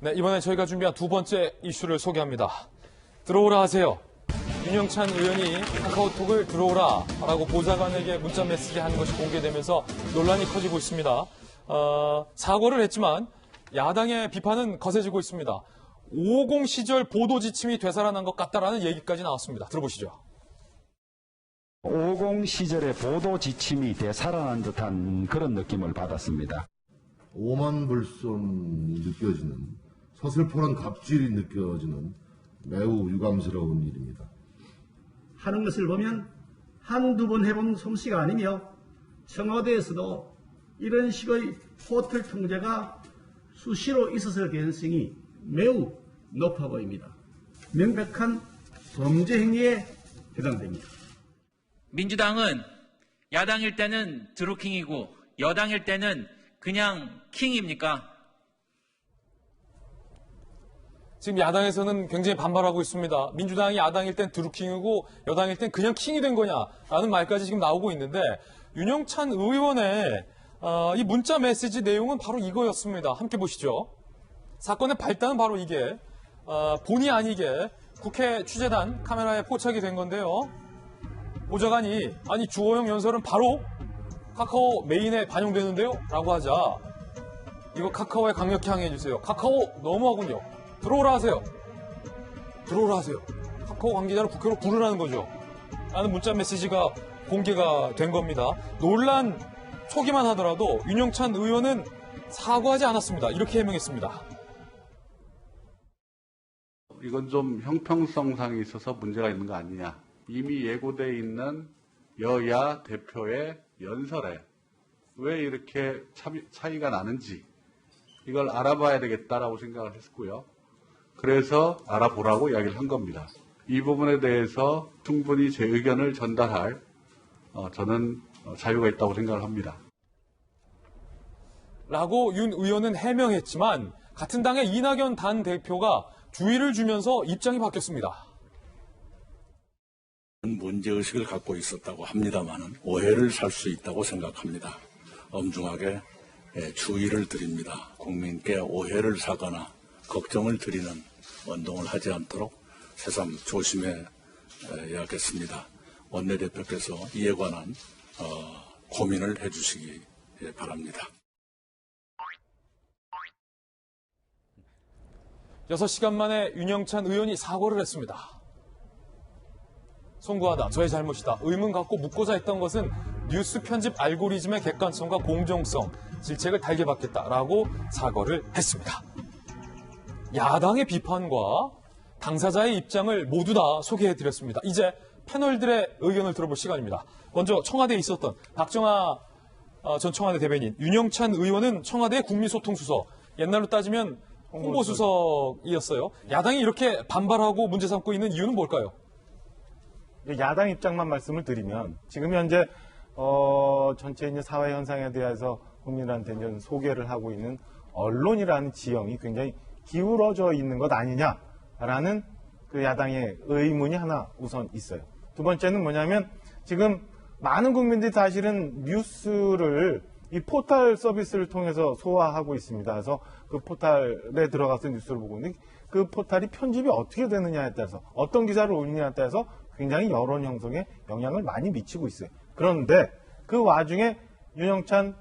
네, 이번에 저희가 준비한 두 번째 이슈를 소개합니다. 들어오라 하세요. 윤영찬 의원이 카카오톡을 들어오라 라고 보좌관에게 문자 메시지 하는 것이 공개되면서 논란이 커지고 있습니다. 사과를 했지만 야당의 비판은 거세지고 있습니다. 550 시절 보도 지침이 되살아난 것 같다라는 얘기까지 나왔습니다. 들어보시죠. 550 시절의 보도 지침이 되살아난 듯한 그런 느낌을 받았습니다. 오만불손이 느껴지는 서슬퍼런 갑질이 느껴지는 매우 유감스러운 일입니다. 하는 것을 보면 한두 번 해본 솜씨가 아니며 청와대에서도 이런 식의 호텔 통제가 수시로 있었을 가능성이 매우 높아 보입니다. 명백한 범죄 행위에 해당됩니다. 민주당은 야당일 때는 드루킹이고 여당일 때는 그냥 킹입니까? 지금 야당에서는 굉장히 반발하고 있습니다. 민주당이 야당일 땐 드루킹이고 여당일 땐 그냥 킹이 된 거냐라는 말까지 지금 나오고 있는데 윤영찬 의원의 이 문자 메시지 내용은 바로 이거였습니다. 함께 보시죠. 사건의 발단은 바로 이게 본의 아니게 국회 취재단 카메라에 포착이 된 건데요. 보좌관이 아니 주호영 연설은 바로 카카오 메인에 반영되는데요? 라고 하자 이거 카카오에 강력히 항의해 주세요. 카카오 너무하군요. 들어오라 하세요. 들어오라 하세요. 카카오 관계자를 국회로 부르라는 거죠. 라는 문자 메시지가 공개가 된 겁니다. 논란 초기만 하더라도 윤영찬 의원은 사과하지 않았습니다. 이렇게 해명했습니다. 이건 좀 형평성상에 있어서 문제가 있는 거 아니냐. 이미 예고되어 있는 여야 대표의 연설에 왜 이렇게 차이가 나는지 이걸 알아봐야 되겠다라고 생각을 했고요. 그래서 알아보라고 이야기를 한 겁니다. 이 부분에 대해서 충분히 제 의견을 전달할 저는 자유가 있다고 생각을 합니다. 라고 윤 의원은 해명했지만 같은 당의 이낙연 단 대표가 주의를 주면서 입장이 바뀌었습니다. 문제의식을 갖고 있었다고 합니다만 오해를 살 수 있다고 생각합니다. 엄중하게 주의를 드립니다. 국민께 오해를 사거나 걱정을 드리는 운동을 하지 않도록 새삼 조심해야겠습니다. 원내대표께서 이에 관한 고민을 해주시기 바랍니다. 6시간 만에 윤영찬 의원이 사과를 했습니다. 송구하다, 저의 잘못이다, 의문 갖고 묻고자 했던 것은 뉴스 편집 알고리즘의 객관성과 공정성, 질책을 달게 받겠다라고 사과를 했습니다. 야당의 비판과 당사자의 입장을 모두 다 소개해드렸습니다. 이제 패널들의 의견을 들어볼 시간입니다. 먼저 청와대에 있었던 박정아 전 청와대 대변인, 윤영찬 의원은 청와대 국민소통수석, 옛날로 따지면 홍보수석이었어요. 야당이 이렇게 반발하고 문제 삼고 있는 이유는 뭘까요? 야당 입장만 말씀을 드리면 지금 현재 전체 이제 사회 현상에 대해서 국민한테 이제 소개를 하고 있는 언론이라는 지형이 굉장히 기울어져 있는 것 아니냐라는 그 야당의 의문이 하나 우선 있어요. 두 번째는 뭐냐면 지금 많은 국민들이 사실은 뉴스를 이 포털 서비스를 통해서 소화하고 있습니다. 그래서 그 포털에 들어가서 뉴스를 보고 있는데 그 포털이 편집이 어떻게 되느냐에 따라서 어떤 기사를 올리느냐에 따라서 굉장히 여론 형성에 영향을 많이 미치고 있어요. 그런데 그 와중에 윤영찬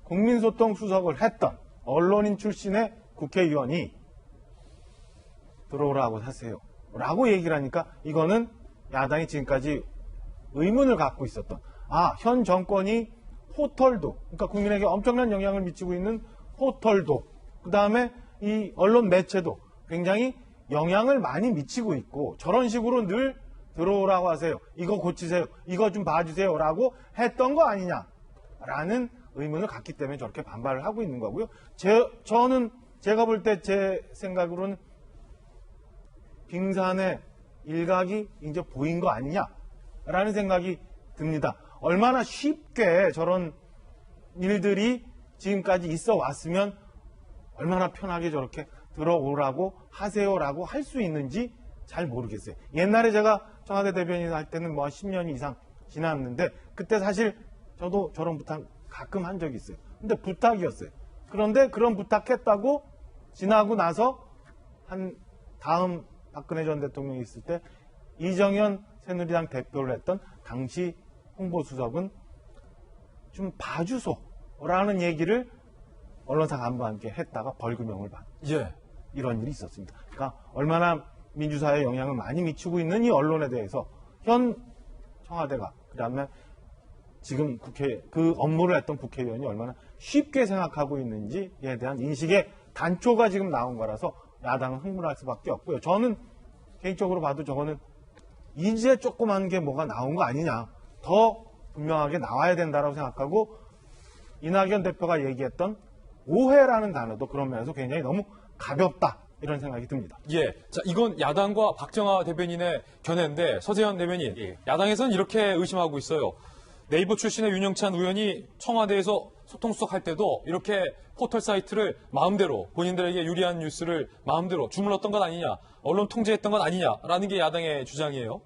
국민소통 수석을 했던 언론인 출신의 국회의원이 들어오라고 하세요 라고 얘기를 하니까 이거는 야당이 지금까지 의문을 갖고 있었던 현 정권이 포털도, 그러니까 국민에게 엄청난 영향을 미치고 있는 포털도, 그 다음에 이 언론 매체도 굉장히 영향을 많이 미치고 있고 저런 식으로 늘 들어오라고 하세요, 이거 고치세요, 이거 좀 봐주세요 라고 했던 거 아니냐라는 의문을 갖기 때문에 저렇게 반발을 하고 있는 거고요. 저는 제가 볼 때 제 생각으로는 빙산의 일각이 이제 보인 거 아니냐라는 생각이 듭니다. 얼마나 쉽게 저런 일들이 지금까지 있어 왔으면 얼마나 편하게 저렇게 들어오라고 하세요라고 할 수 있는지 잘 모르겠어요. 옛날에 제가 청와대 대변인 할 때는 뭐 10년 이상 지났는데 그때 사실 저도 저런 부탁 가끔 한 적이 있어요. 근데 부탁이었어요. 그런데 그런 부탁했다고 지나고 나서 한 다음 박근혜 전 대통령이 있을 때 이정현 새누리당 대표를 했던 당시 홍보수석은 좀 봐주소라는 얘기를 언론사 간부와 함께 했다가 벌금형을 받은 예. 이런 일이 있었습니다. 그러니까 얼마나 민주사회에 영향을 많이 미치고 있는 이 언론에 대해서 현 청와대가 그다음에 지금 그 업무를 했던 국회의원이 얼마나 쉽게 생각하고 있는지에 대한 인식의 단초가 지금 나온 거라서 야당은 흥분할 수밖에 없고요. 저는 개인적으로 봐도 저거는 이제 조그만 게 뭐가 나온 거 아니냐. 더 분명하게 나와야 된다고 생각하고 이낙연 대표가 얘기했던 오해라는 단어도 그런 면에서 굉장히 너무 가볍다. 이런 생각이 듭니다. 예. 자, 이건 야당과 박정하 대변인의 견해인데 서재현 대변인, 야당에서는 이렇게 의심하고 있어요. 네이버 출신의 윤영찬 의원이 청와대에서 소통수석 할 때도 이렇게 포털 사이트를 마음대로 본인들에게 유리한 뉴스를 마음대로 주물렀던 것 아니냐, 언론 통제했던 것 아니냐라는 게 야당의 주장이에요.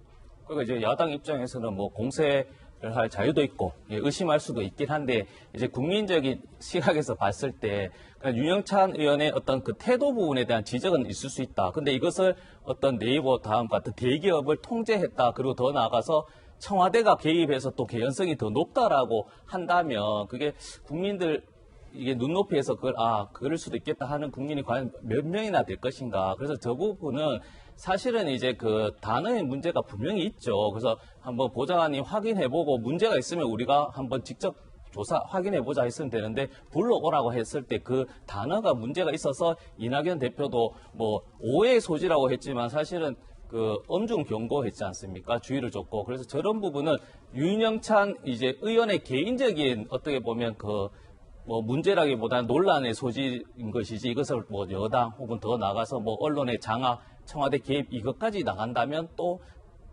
그러니까 이제 야당 입장에서는 뭐 공세를 할 자유도 있고 의심할 수도 있긴 한데 이제 국민적인 시각에서 봤을 때 윤영찬 의원의 어떤 그 태도 부분에 대한 지적은 있을 수 있다. 근데 이것을 어떤 네이버 다음 같은 대기업을 통제했다. 그리고 더 나아가서 청와대가 개입해서 또 개연성이 더 높다라고 한다면 그게 국민들 이게 눈높이에서 그럴 수도 있겠다 하는 국민이 과연 몇 명이나 될 것인가. 그래서 저 부분은 사실은 이제 그 단어의 문제가 분명히 있죠. 그래서 한번 보좌관이 확인해보고 문제가 있으면 우리가 한번 직접 확인해보자 했으면 되는데 불러오라고 했을 때 그 단어가 문제가 있어서 이낙연 대표도 뭐 오해의 소지라고 했지만 사실은 그 엄중 경고했지 않습니까? 주의를 줬고. 그래서 저런 부분은 윤영찬 이제 의원의 개인적인 어떻게 보면 그 뭐 문제라기보다는 논란의 소지인 것이지 이것을 뭐 여당 혹은 더 나가서 뭐 언론의 장악, 청와대 개입 이것까지 나간다면 또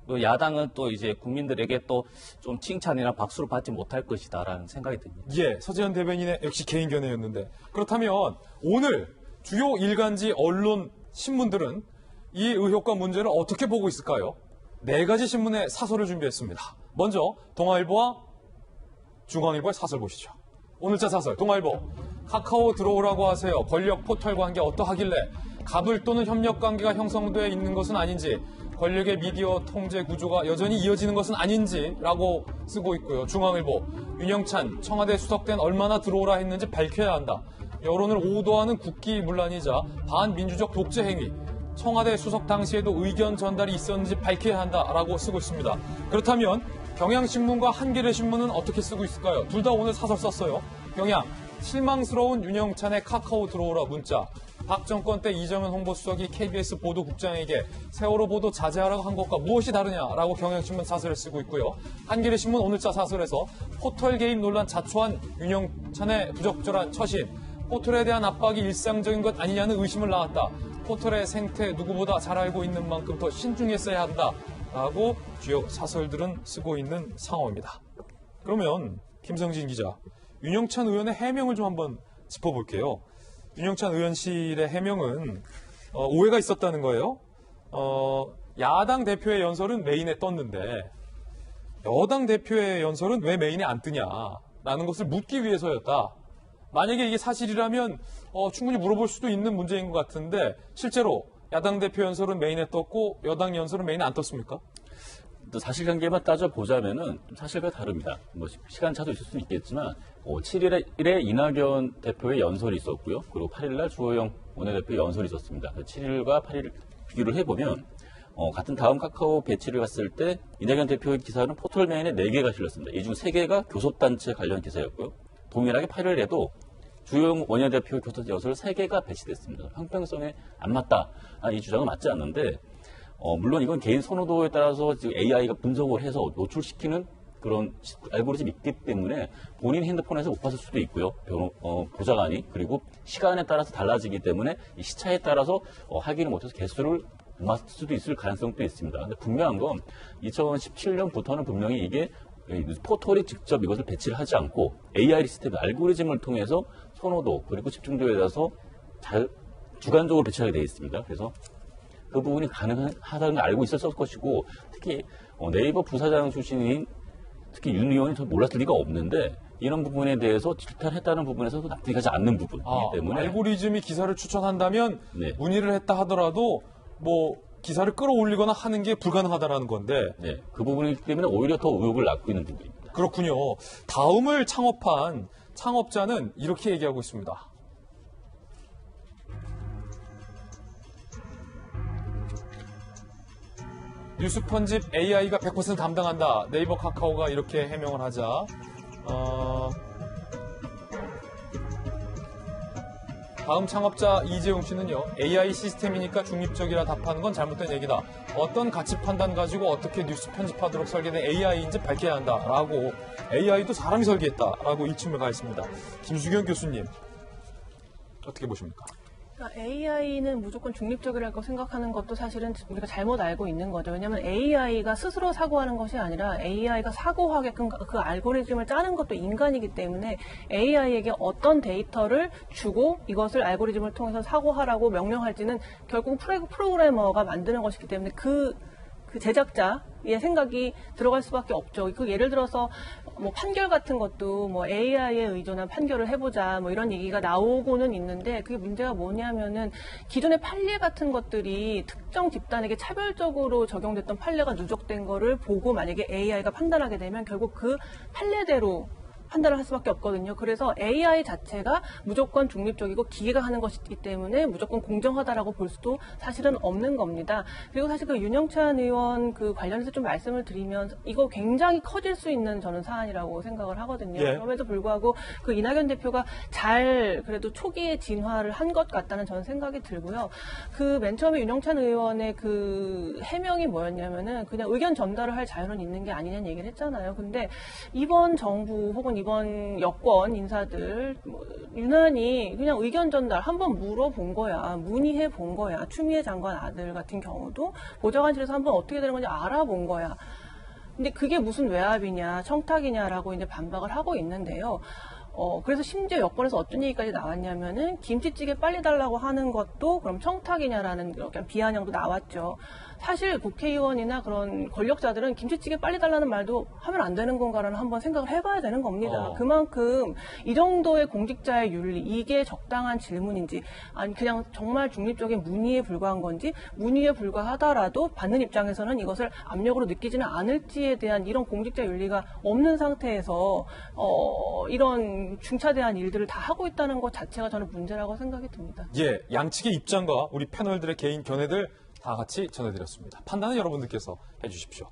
야당은 또 이제 국민들에게 또 좀 칭찬이나 박수를 받지 못할 것이다라는 생각이 듭니다. 예, 서재현 대변인의 역시 개인 견해였는데 그렇다면 오늘 주요 일간지 언론 신문들은 이 의혹과 문제를 어떻게 보고 있을까요? 4가지 신문의 사설을 준비했습니다. 먼저 동아일보와 중앙일보의 사설 보시죠. 오늘자 사설, 동아일보. 카카오 들어오라고 하세요. 권력 포털 관계 어떠하길래 갑을 또는 협력 관계가 형성돼 있는 것은 아닌지 권력의 미디어 통제 구조가 여전히 이어지는 것은 아닌지라고 쓰고 있고요. 중앙일보. 윤영찬 청와대 수석된 얼마나 들어오라 했는지 밝혀야 한다. 여론을 오도하는 국기문란이자 반민주적 독재 행위. 청와대 수석 당시에도 의견 전달이 있었는지 밝혀야 한다라고 쓰고 있습니다. 그렇다면 경향신문과 한겨레신문은 어떻게 쓰고 있을까요? 둘 다 오늘 사설 썼어요. 경향, 실망스러운 윤영찬의 카카오 들어오라 문자. 박 정권 때 이정현 홍보수석이 KBS 보도국장에게 세월호 보도 자제하라고 한 것과 무엇이 다르냐라고 경향신문 사설을 쓰고 있고요. 한겨레신문 오늘자 사설에서 포털 개입 논란 자초한 윤영찬의 부적절한 처신. 포털에 대한 압박이 일상적인 것 아니냐는 의심을 낳았다. 포털의 생태 누구보다 잘 알고 있는 만큼 더 신중했어야 한다라고 주요 사설들은 쓰고 있는 상황입니다. 그러면 김성진 기자, 윤영찬 의원의 해명을 좀 한번 짚어볼게요. 윤영찬 의원실의 해명은 오해가 있었다는 거예요. 야당 대표의 연설은 메인에 떴는데 여당 대표의 연설은 왜 메인에 안 뜨냐라는 것을 묻기 위해서였다. 만약에 이게 사실이라면 충분히 물어볼 수도 있는 문제인 것 같은데 실제로 야당 대표 연설은 메인에 떴고 여당 연설은 메인에 안 떴습니까? 또 사실관계만 따져보자면은 사실과 다릅니다. 뭐 시간차도 있을 수는 있겠지만 7일에 이낙연 대표의 연설이 있었고요. 그리고 8일날 주호영 원내대표의 연설이 있었습니다. 7일과 8일 비교를 해보면 같은 다음 카카오 배치를 갔을 때 이낙연 대표의 기사는 포털 메인에 4개가 실렸습니다. 이 중 3개가 교섭단체 관련 기사였고요. 동일하게 8일에도 주호영 원내대표 교섭 연설 3개가 배치됐습니다. 형평성에 안 맞다. 이 주장은 맞지 않는데 물론 이건 개인 선호도에 따라서 지금 AI가 분석을 해서 노출시키는 그런 알고리즘이 있기 때문에 본인 핸드폰에서 못 봤을 수도 있고요. 보좌관이. 그리고 시간에 따라서 달라지기 때문에 이 시차에 따라서 확인을 못해서 개수를 못 맞을 수도 있을 가능성도 있습니다. 근데 분명한 건 2017년부터는 분명히 이게 포털이 직접 이것을 배치를 하지 않고 AI 시스템 알고리즘을 통해서 선호도 그리고 집중도에 따라서 주관적으로 배치하게 되어 있습니다. 그래서 그 부분이 가능하다는 걸 알고 있었을 것이고 특히 네이버 부사장 출신인 특히 윤 의원이 저 몰랐을 리가 없는데 이런 부분에 대해서 질타했다는 부분에서도 납득이 가지 않는 부분이기 때문에 알고리즘이 기사를 추천한다면 네. 문의를 했다 하더라도 뭐 기사를 끌어올리거나 하는 게 불가능하다라는 건데 네, 그 부분이기 때문에 오히려 더 의혹을 낳고 있는 부분입니다. 그렇군요. 다음을 창업한 창업자는 이렇게 얘기하고 있습니다. 뉴스 편집 AI가 100% 담당한다. 네이버 카카오가 이렇게 해명을 하자. 다음 창업자 이재용 씨는요. AI 시스템이니까 중립적이라 답하는 건 잘못된 얘기다. 어떤 가치 판단 가지고 어떻게 뉴스 편집하도록 설계된 AI인지 밝혀야 한다라고 AI도 사람이 설계했다라고 일침을 가했습니다. 김수경 교수님 어떻게 보십니까? AI는 무조건 중립적이라고 생각하는 것도 사실은 우리가 잘못 알고 있는 거죠. 왜냐하면 AI가 스스로 사고하는 것이 아니라 AI가 사고하게끔 그 알고리즘을 짜는 것도 인간이기 때문에 AI에게 어떤 데이터를 주고 이것을 알고리즘을 통해서 사고하라고 명령할지는 결국 프로그래머가 만드는 것이기 때문에 그 제작자의 생각이 들어갈 수밖에 없죠. 그 예를 들어서 뭐 판결 같은 것도 뭐 AI에 의존한 판결을 해보자 뭐 이런 얘기가 나오고는 있는데 그게 문제가 뭐냐면은 기존의 판례 같은 것들이 특정 집단에게 차별적으로 적용됐던 판례가 누적된 거를 보고 만약에 AI가 판단하게 되면 결국 그 판례대로 판단을 할 수밖에 없거든요. 그래서 AI 자체가 무조건 중립적이고 기계가 하는 것이기 때문에 무조건 공정하다라고 볼 수도 사실은 없는 겁니다. 그리고 사실 그 윤영찬 의원 그 관련해서 좀 말씀을 드리면 이거 굉장히 커질 수 있는 저는 사안이라고 생각을 하거든요. 예. 그럼에도 불구하고 그 이낙연 대표가 잘 그래도 초기에 진화를 한 것 같다는 저는 생각이 들고요. 그 맨 처음에 윤영찬 의원의 그 해명이 뭐였냐면은 그냥 의견 전달을 할 자유는 있는 게 아니냐는 얘기를 했잖아요. 근데 이번 정부 혹은 이번 여권 인사들 유난히 그냥 의견 전달 한번 물어본 거야. 문의해 본 거야. 추미애 장관 아들 같은 경우도 보좌관실에서 한번 어떻게 되는 건지 알아본 거야. 근데 그게 무슨 외압이냐, 청탁이냐라고 이제 반박을 하고 있는데요. 그래서 심지어 여권에서 어떤 얘기까지 나왔냐면은 김치찌개 빨리 달라고 하는 것도 그럼 청탁이냐라는 그런 비아냥도 나왔죠. 사실 국회의원이나 그런 권력자들은 김치찌개 빨리 달라는 말도 하면 안 되는 건가라는 한번 생각을 해봐야 되는 겁니다. 그만큼 이 정도의 공직자의 윤리, 이게 적당한 질문인지 아니 그냥 정말 중립적인 문의에 불과한 건지 문의에 불과하더라도 받는 입장에서는 이것을 압력으로 느끼지는 않을지에 대한 이런 공직자 윤리가 없는 상태에서 이런 중차대한 일들을 다 하고 있다는 것 자체가 저는 문제라고 생각이 듭니다. 예, 양측의 입장과 우리 패널들의 개인 견해들 다 같이 전해드렸습니다. 판단은 여러분들께서 해주십시오.